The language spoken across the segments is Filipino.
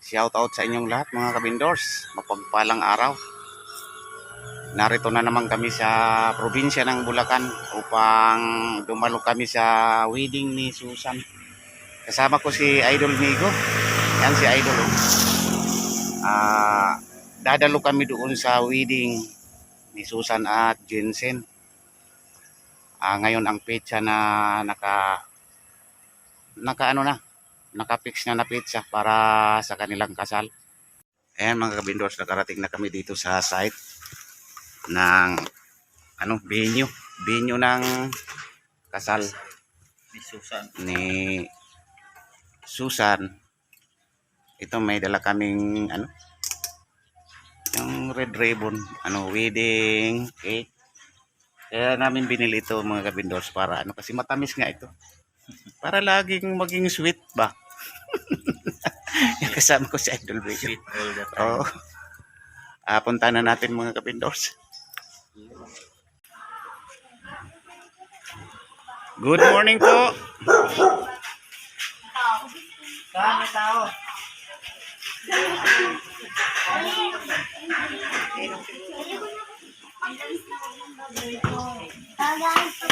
Shout out sa inyong lahat mga kabindors. Mapagpalang araw. Narito na naman kami sa probinsya ng Bulacan upang dumalo kami sa wedding ni Susan. Kasama ko si Idol Migo. Yan si Idol. Dadalo kami doon sa wedding ni Susan at Jensen. Ngayon ang petsa na nakapix na petsa para sa kanilang kasal. Ayan mga kabindors, nakarating na kami dito sa site ng venue ng kasal ni Susan. Ito may dala kaming yung red ribbon, wedding cake. Kaya namin binili ito mga kabindors para kasi matamis nga ito. Para laging maging sweet ba? Yung kasama ko si Idol Vigo. Sweet all the time. Punta na natin mga kabindors. Good morning po. Kami tao.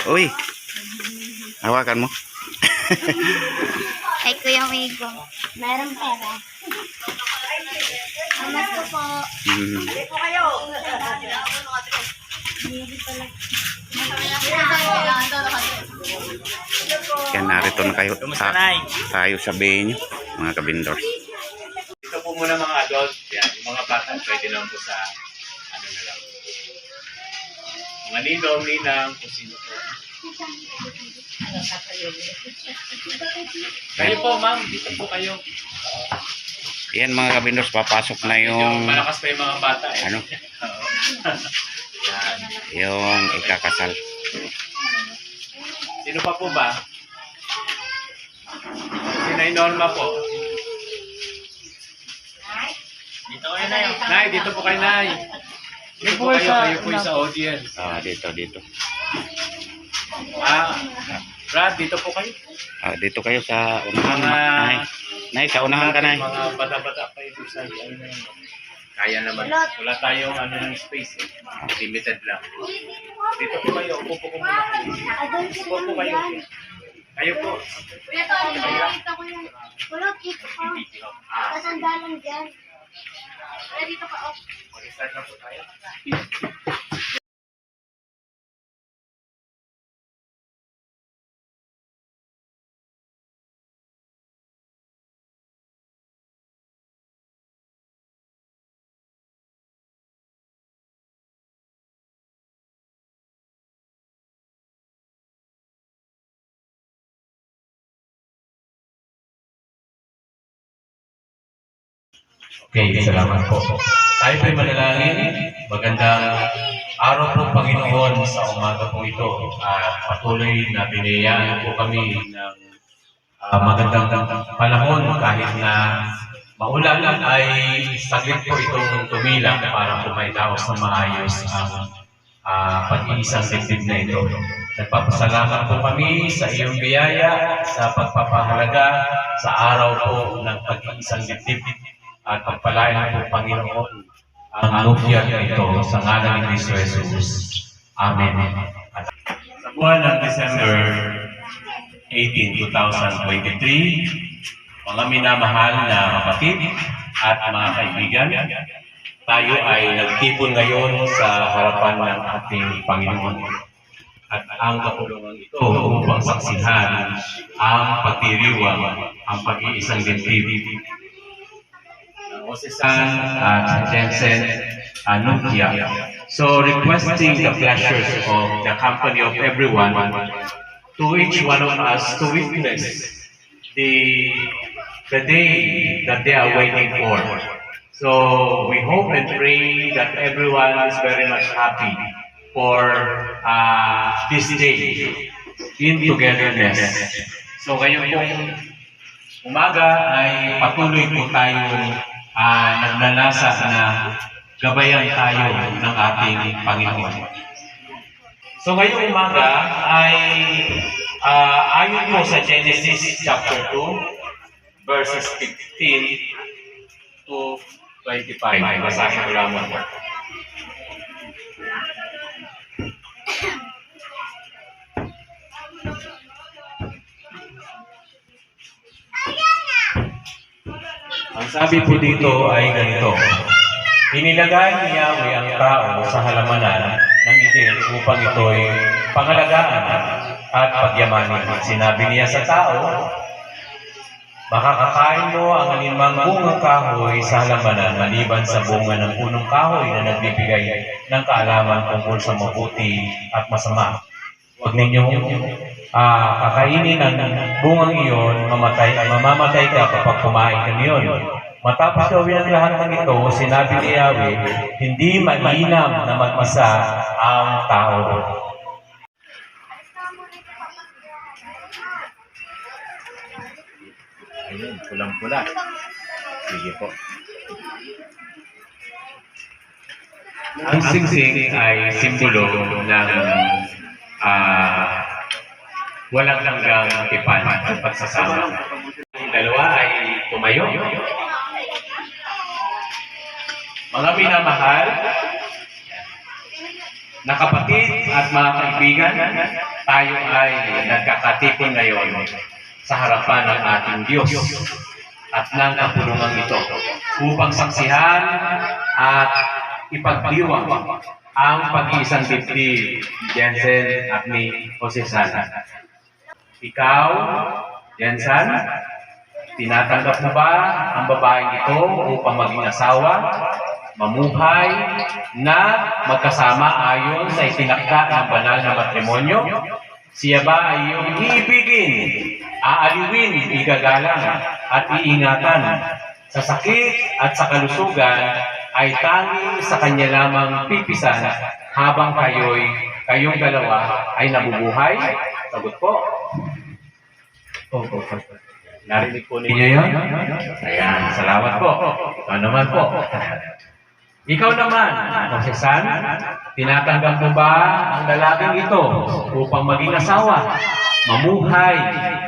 Uy, hawakan mo. Ay, Kuya Migo. Meron pera. Amas ko po. Yan, narito na kayo. Tayo sa venue, mga kabindors. Dito po muna mga adult. Yan, yung mga bata pwede lang po sa na lang. Mga ninong, ninang, kung sino po. Kayo po ma'am, dito po kayo. Yan mga kabindors, papasok na yung malakas pa yung mga bata eh. Oo. Yan. yung ikakasal. Sino pa po ba? Sinay Norma po. Dito kayo na yun. Nay, dito po kayo, Nay. Dito po kayo po sa audience. Dito. Brad, dito po kayo. Dito kayo sa unahan. Mga Nay, sa unahan ka, Nay. mga bata-bata kayo sa kaya naman. Wala tayong space eh. Limited lang. Dito po kayo. Upo po muna kayo. Upo po kayo. Kayo po. Kuya, dito ko yan. Kulot, dito ko. Kasandalan dyan. Kuya, dito ka. Mag-start na po tayo. Okay, salamat po. Tayo po'y manalangin. Magandang araw po, Panginoon, sa umaga po ito. At patuloy na binayaan po kami ng magandang panahon kahit na maulan ay saglit po itong tumila para po maitaos na maayos ang pag-iisang dibdib na ito. Nagpapasalamat po kami sa iyong biyaya, sa pagpapahalaga sa araw po ng pag-iisang dibdib. At pagpalain po, Panginoon, ang nupya na ito sa ngalan ni Cristo Jesus. Amen. Sa buwan ng December 18, 2023, mga minamahal na kapatid at mga kaibigan, tayo ay nagtipon ngayon sa harapan ng ating Panginoon. At ang kapulungan ito upang saksihan ang pagdiriwang, ang pag-iisang dibdib. Susan at Jensen Nupia. So requesting the pleasures of the company of everyone to each one of us to witness the day that they are waiting for. So we hope and pray that everyone is very much happy for this day in togetherness. So ngayon po umaga ay patuloy po tayong naglalasa na gabayan tayo ng ating Panginoon. So ngayong umaga ay ayon po sa Genesis chapter 2 verses 15 to 25. Basahin ko lamang. Ang sabi po dito ay ganito. Inilagay ni Yahweh ang tao sa halamanan ng itil upang ito'y pangalagaan at pagyamanin. Sinabi niya sa tao, makakakain mo ang alinmang bungang kahoy sa halamanan maliban sa bunga ng punong kahoy na nagbibigay ng kaalaman tungkol sa mabuti at masama. Huwag ninyong kakainin ang bungang iyon, mamamatay ka kapag kumain ka niyon. Matapos gawin ang lahat ng ito, sinabi ni Yahweh, hindi mainam na mag-isa ang tao. Ayun, pulang-pula. Sige po. Ang singsing ay simbolo ng walang hanggang tipan at pagsasama. Ang dalawa ay tumayo. Mga minamahal na kapatid at mga kaibigan, tayo ay nagkakatipon ngayon sa harapan ng ating Diyos at ng kapulungan ito upang saksihan at ipagdiwang ang pag-iisang dibdib, Jensen at ni Josesan. Ikaw, Jensen, tinatanggap mo ba ang babaeng ito upang maging asawa, mamuhay, na magkasama ayon sa itinakda ng banal na matrimonyo? Siya ba ay iyong iibigin, aaliwin, igagalang, at iingatan? Sa sakit at sa kalusugan ay tanging sa kanya lamang pipisan habang kayong dalawa ay nabubuhay? Sagot po. Narinig po ninyo yun? Ayan, salamat po. Ikaw naman po. Ikaw naman, Josesan, tinatanggap mo ba ang lalaking ito upang maging asawa, mamuhay,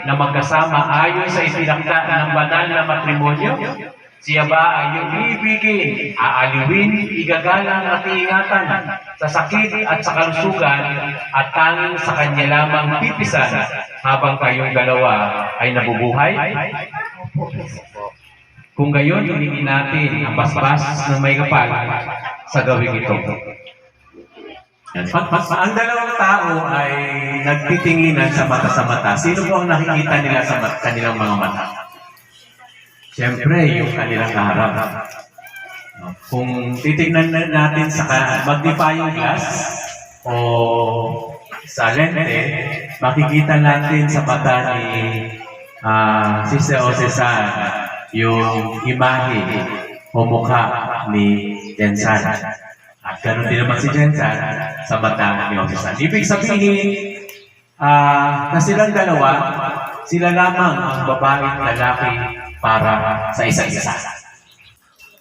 na magkasama ayon sa itinakda ng banal na matrimonyo? Siya ba ay iyong iibigin, aaliwin, igagalang at iingatan sa sakit at sa kalusugan at tanging sa kanya lamang pipisan habang kayong dalawa ay nabubuhay? Kung gayon, hilingin natin ang basbas ng may kapal sa gawing ito. Ang dalawang tao ay nagtitinginan sa mata. Sino po ang nakikita nila sa kanilang mga mata? Siyempre, yung kanilang kaharap. Kung titignan natin sa magnifying glass o sa lente, makikita natin sa mata ni Sister Josesan yung imahe o mukha ni Jensen. At ganoon din naman si Jensen sa mata ni Josesan. Ibig sabihin, na silang dalawa, sila lamang ang babae at lalaki para sa isa-isa.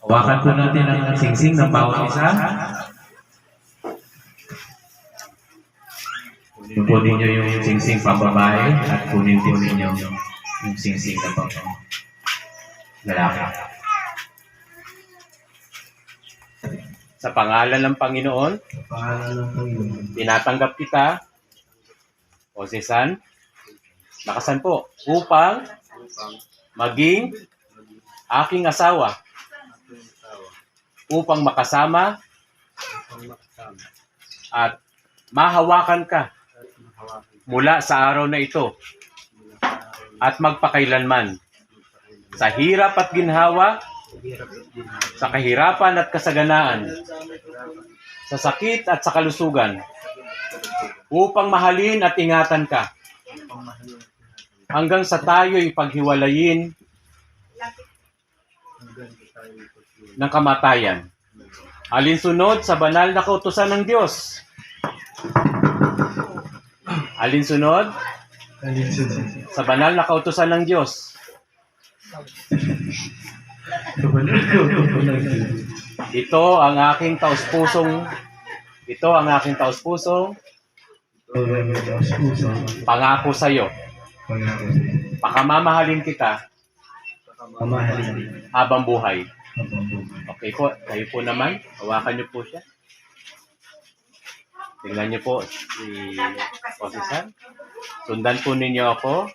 Hawakan po natin ang singsing ng bawat isa. Kunin po ninyo yung singsing pambabae at kunin po ninyo yung singsing ng lalaki. Sa pangalan ng Panginoon, tinatanggap kita, Josesan, nakasan po, upang maging aking asawa, upang makasama at mahawakan ka mula sa araw na ito at magpakailanman, sa hirap at ginhawa, sa kahirapan at kasaganaan, sa sakit at sa kalusugan, upang mahalin at ingatan ka hanggang sa tayo'y paghiwalayin ng kamatayan. Alinsunod sa banal na kautusan ng Diyos. Alinsunod sa banal na kautusan ng Diyos. Ito ang aking taus-pusong pangako sa iyo. Pakamamahalin kita habang buhay. Okay po, kayo po naman. Hawakan niyo po siya. Tingnan niyo po si Osisan. Sundan po ninyo ako.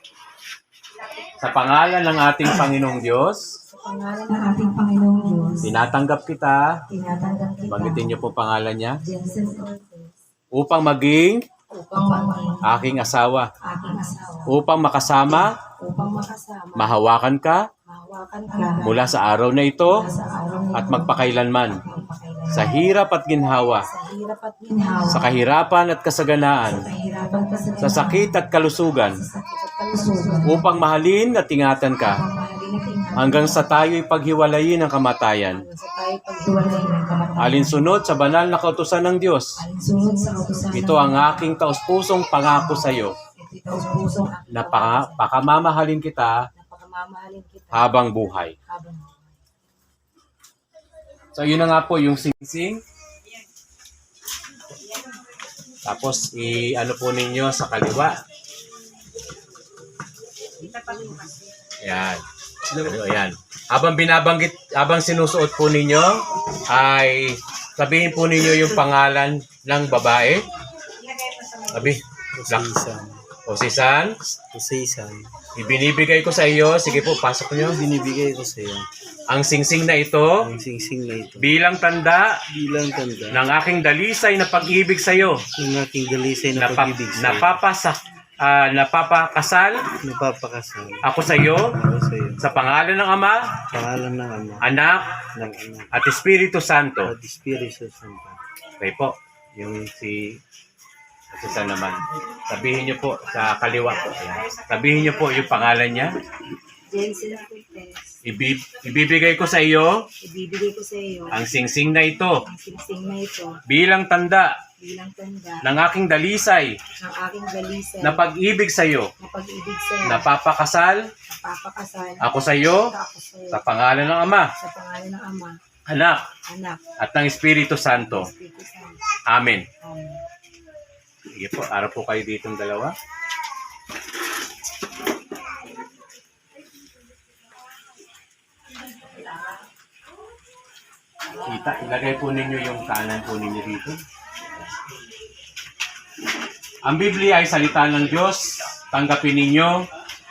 Sa pangalan ng ating Panginoong Diyos, Sa pangalan ng ating Panginoong Diyos, tinatanggap kita, tinatanggap kita, banggitin niyo po pangalan niya, Jensen Cortez, upang maging upang maging aking asawa, aking asawa, upang makasama, upang makasama, mahawakan ka mahawakan ka mula sa araw na ito sa araw na at magpakailanman, magpakailanman, sa hirap at ginhawa, sa hirap at ginhawa, sa kahirapan at kasaganaan, kahirapan ka sa sakit at kalusugan, sa sakit at kalusugan, upang mahalin at ingatan ka upang mahalin at ingatan hanggang sa tayo'y paghiwalayin ng kamatayan. hanggang sa tayo paghiwalay ng kamatayan. Alinsunod sa banal na kautusan ng Diyos, Alinsunod sa kautusan ng ito ang aking taus-pusong pangako sa iyo Ito'y taus-pusong aking na pakamamahalin kita napakamamahalin kita habang buhay. habang So yun na nga po yung singsing. Tapos ano po ninyo sa kaliwa. Ayan. Ayan. Habang sinusuot po ninyo, ay sabihin po ninyo yung pangalan ng babae. Sabi, Osisan. Ibinibigay ko sa iyo. Sige po, pasok nyo. Binibigay ko sa iyo Ang singsing na ito, ang singsing na ito bilang tanda bilang tanda ng aking dalisay na pag-ibig sa iyo, ng aking dalisay na pag-ibig sa iyo. napapakasal Napapakasal ako sa iyo ako sa iyo. sa pangalan ng Ama, Pangalan ng Ama, Anak, ng Anak, at Espiritu Santo. at Espiritu Santo. Okay po, yung si Susan naman. Sabihin niyo po sa kaliwa po. Ayan. Sabihin niyo po yung pangalan niya. Jensen Cortez, Ibibigay ko sa iyo ibibigay ko sa iyo ang singsing na ito ang singsing na ito bilang tanda bilang tanda ng aking dalisay ng aking dalisay na pag-ibig sa iyo. na pag-ibig sa iyo, Napapakasal napapakasal ako sa iyo ako sa iyo sa pangalan ng Ama, sa pangalan ng Ama, Anak, Anak, at ng Espiritu Santo. Espiritu Santo. Amen. Amen. Sige po, araw po kayo ditong dalawa. Ilagay po ninyo yung kanan po ninyo dito. Ang Biblia ay salita ng Diyos. Tanggapin ninyo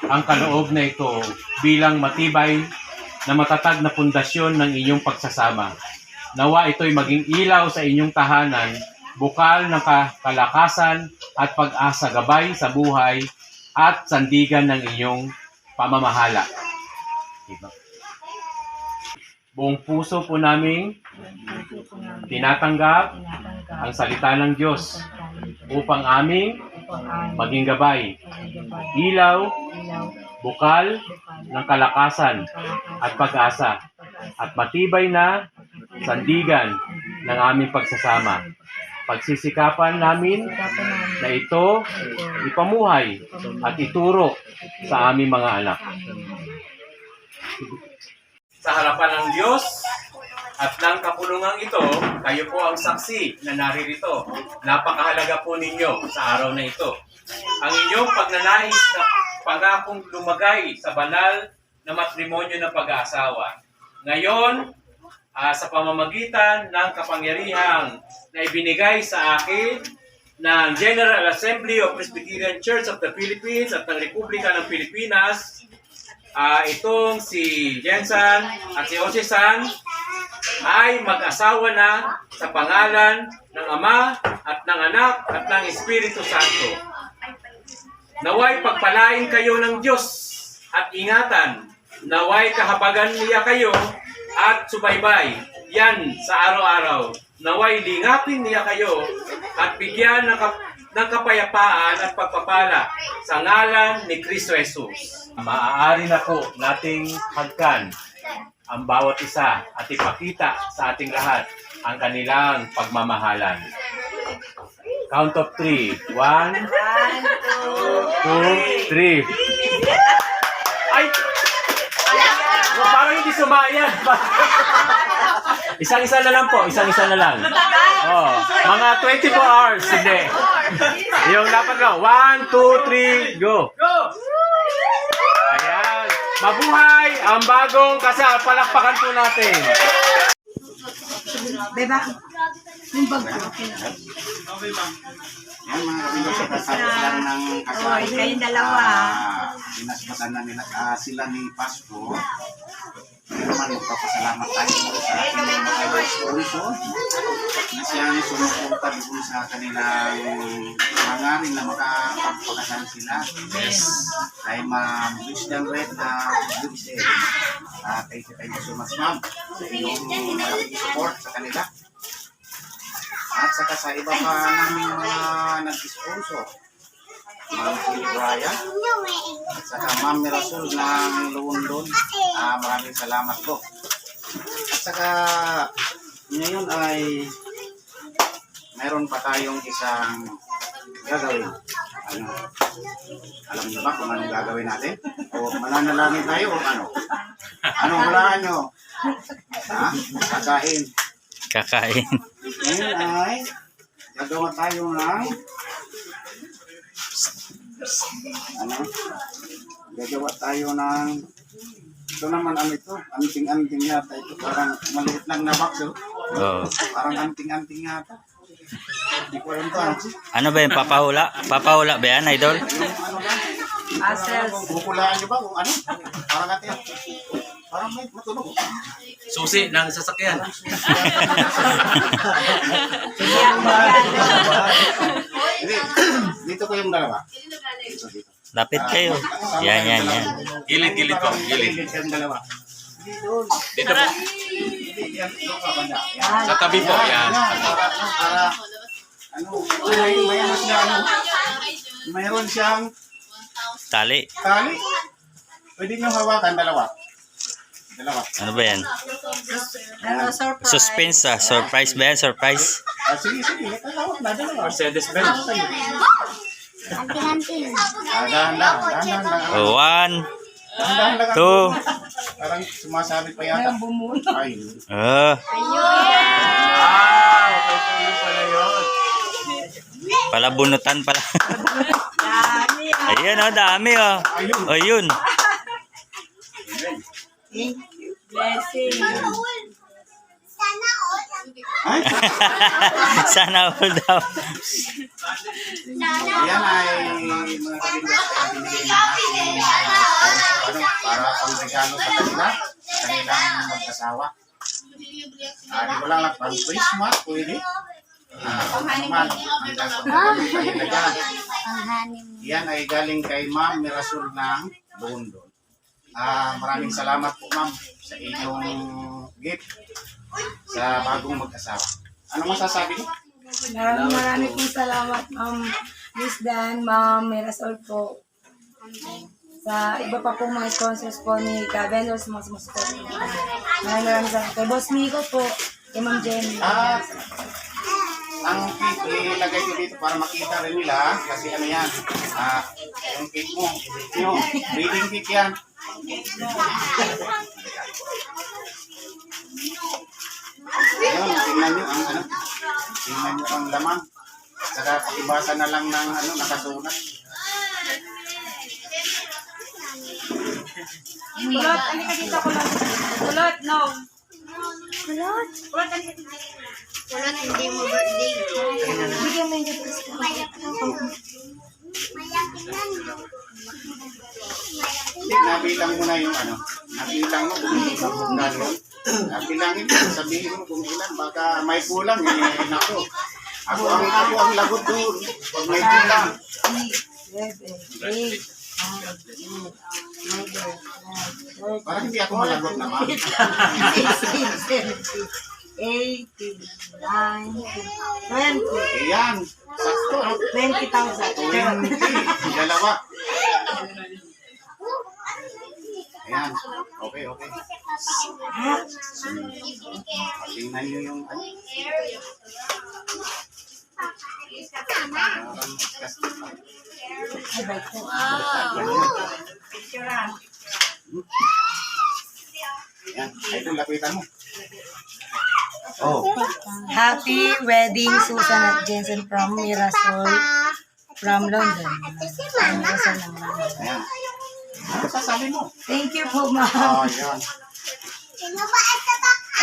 ang kaloob na ito bilang matibay na matatag na pundasyon ng inyong pagsasama. Nawa ito'y maging ilaw sa inyong tahanan, bukal ng kalakasan at pag-asa gabay sa buhay at sandigan ng inyong pamamahala. Diba? Buong puso po namin tinatanggap ang salita ng Diyos upang aming maging gabay, ilaw, bukal ng kalakasan at pag-asa at matibay na sandigan ng aming pagsasama. Pagsisikapan namin na ito ipamuhay at ituro sa aming mga anak. Sa harapan ng Diyos at ng kapulungang ito, kayo po ang saksi na naririto. Napakahalaga po ninyo sa araw na ito. Ang inyong pagnanais na pangakong lumagay sa banal na matrimonyo ng pag-aasawa. Ngayon, sa pamamagitan ng kapangyarihang na ibinigay sa akin ng General Assembly of Presbyterian Church of the Philippines at ng Republika ng Pilipinas, itong si Jensen at si Osisan ay mag-asawa na sa pangalan ng Ama at ng Anak at ng Espiritu Santo. Naway pagpalain kayo ng Diyos at ingatan. Naway kahabagan niya kayo at subaybay yan sa araw-araw. Naway lingapin niya kayo at bigyan ng kapayapaan at pagpapala sa ngalan ni Kristo Jesus. Maaari na po nating hagkan ang bawat isa at ipakita sa ating lahat ang kanilang pagmamahalan. Count of 3. 1, 2, 3. Ay! Parang hindi sumayan. Isang-isa na lang po. Isang-isa na lang. Oh, mga 24 hours. Hindi. Yung dapat lang. 1, 2, 3, go. Ayan. Mabuhay ang bagong kasal. Palakpakan po natin. Beba, yung bag ko. Yan mga kabindors, kasapos lang ng kasal. Oy, kayong dalawa. Pinasbatan na nila sila ni Pasko. Kaya naman magpapasalamat tayo sa ating mga sponsor na siya ang sumuporta doon sa kanilang hangarin na makapagpakasal sila. Kay Ma'am Christian Red na USA. Thank you so much, ma'am, sa iyong malaking support sa kanila. At saka sa iba pa namin mga nag-sponsor. Ma'am Phil Brian, at saka Ma'am Mirasol ng London. Maraming salamat po. At saka ngayon ay meron pa tayong isang gagawin. Ano? Alam niyo ba kung anong gagawin natin? O mananalangin tayo o ano? Anong hulaan nyo? Ha? Kakain. Kakain. Ngayon ay gagawa tayo ng ano? Gagawa tayo ng ito naman ano ito? Anting-anting yata ito. Parang maliit lang na box. Oh. Oo. Parang anting-anting yata. Hindi ko alam ito. Ano ba yung papahula? Papahula ba yan, idol? Yung ano ba? Assets. Bukulaan nyo ba kung ano? Parang natin. Parang may matunog. Susi ng sasakyan. Hindi. Dito ko yung dalawa. Dito. Lapit kayo. Yan. Gilid-gilid po. Gilid. Gilid kayong dalawa. Dito po. Hindi. Yan. Doon ka banda. Yan. Sa tabi po. Yan. Para ano, mayroon siya ano, mayroon siyang Tali. tali. Pwede nyo hawakan dalawa. Dalawa. Ano ba yan? Ano, surprise. Suspense ah. Surprise ba yan? Surprise? Sige. Hawak na dalawa. Mercedes-Benz. Anting-anting. Dahan lang. Oh, 1, Dahan lang. 2. Parang sumasabi pa yata. Ay. Ah, Okay po yun pala yun. palabunutan pala. Dami. Ayan oh, dami oh. Ayun. Ayun. Thank you. Blessing. Ay. Sana all daw. Yan ay mga kabindors. Binigay natin ano, para pang regalo sa kanila. Kanilang mag-asawa. Di ko lang pang Christmas. Pwede. Naman. Yan ay galing kay Ma'am Mirasol ng London. Maraming salamat po, ma'am, sa inyong gift sa bagong mag-asawa. Ano masasabi niyo? Maraming pong salamat, Ma'am Miss Dan, Ma'am Mirasol po. Sa iba pa pong mga sponsors po ni ka-vendors, mga sumusupport. Maraming salamat. Kay Boss Miko po, kay Ma'am Jenny. Ang cake, ilagay ko dito para makita rin nila kasi ano yan, yung cake mo, yung wedding cake yan. Ayun, tingnan nyo ang ano, tingnan nyo ang laman. Saka pakibasa na lang ng ano, nakasulat. Kulot, ano ka dito, Kulot? Kulot, no. Kulot. Kulot, ano ka dito? Kulot, hindi mo birthday. Bigyan mo yung gift. Nabilang mo na yung ano, nabilang mo kung ilan yun. Nabilangin mo, sabihin mo kung ilan, baka may kulang, nako. Ako ang lagot doon, pag may kulang. 7, 8, 9, Parang hindi ako malagot naman. 18, 19, 20. Ayan, sakto. 20,000. 20, dalawa. Ayan, okay. Tingnan nyo yung ano. Ayan, ito lapitan mo. Oh, Happy wedding, Susan at Jensen from Mirasol, from London. Mirasol naman. ayan. Ano sasabi mo? Thank you po, ma'am. Oh, yan.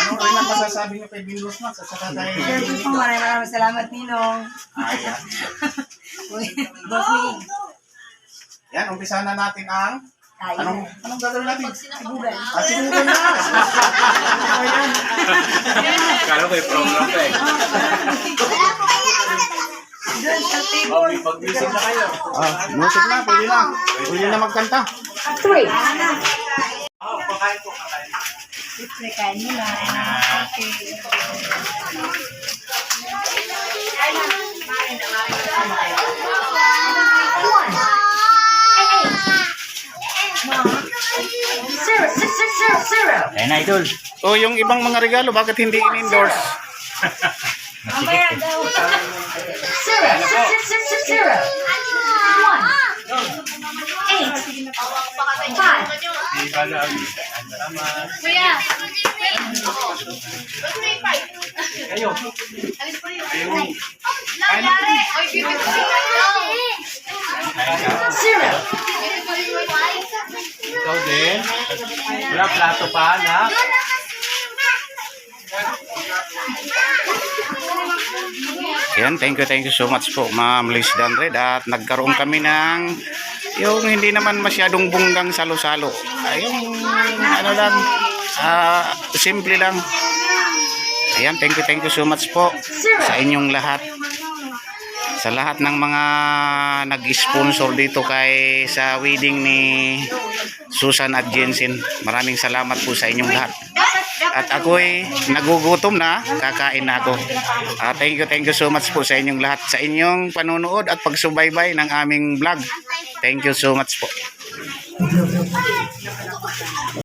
Ano rin ang masasabi niyo kay Bindos Max at saka kay... Thank you po, maraming salamat, Ninong. Ayan. Uy, Boss Mig. Yan, umpisa na natin ang... Anong gagawin natin? Google. Sinugan na! Ayan. Kala ko yung program ka eh. Doon sa table. Mag-music na kayo. Music na, pwede na. Pwede na magkanta. 3. Pakain po, pakain. Kain mo na. Okay. Ayun na, idol. O, yung ibang mga regalo, bakit hindi in-endorse? Mamaya daw. Di ba lang? Salamat. Kayo. Ikaw din. Wala plato pa, anak. Yan, thank you so much po, Ma'am Liz Danred. At nagkaroon kami ng yung hindi naman masyadong bunggang salo-salo. Yung ano lang, simple lang. Ayan, thank you so much po sa inyong lahat. Sa lahat ng mga nag-sponsor dito kay sa wedding ni Susan at Jensen. Maraming salamat po sa inyong lahat. At ako'y nagugutom na, kakain na ako. Thank you so much po sa inyong lahat, sa inyong panonood at pagsubaybay ng aming vlog. Thank you so much po.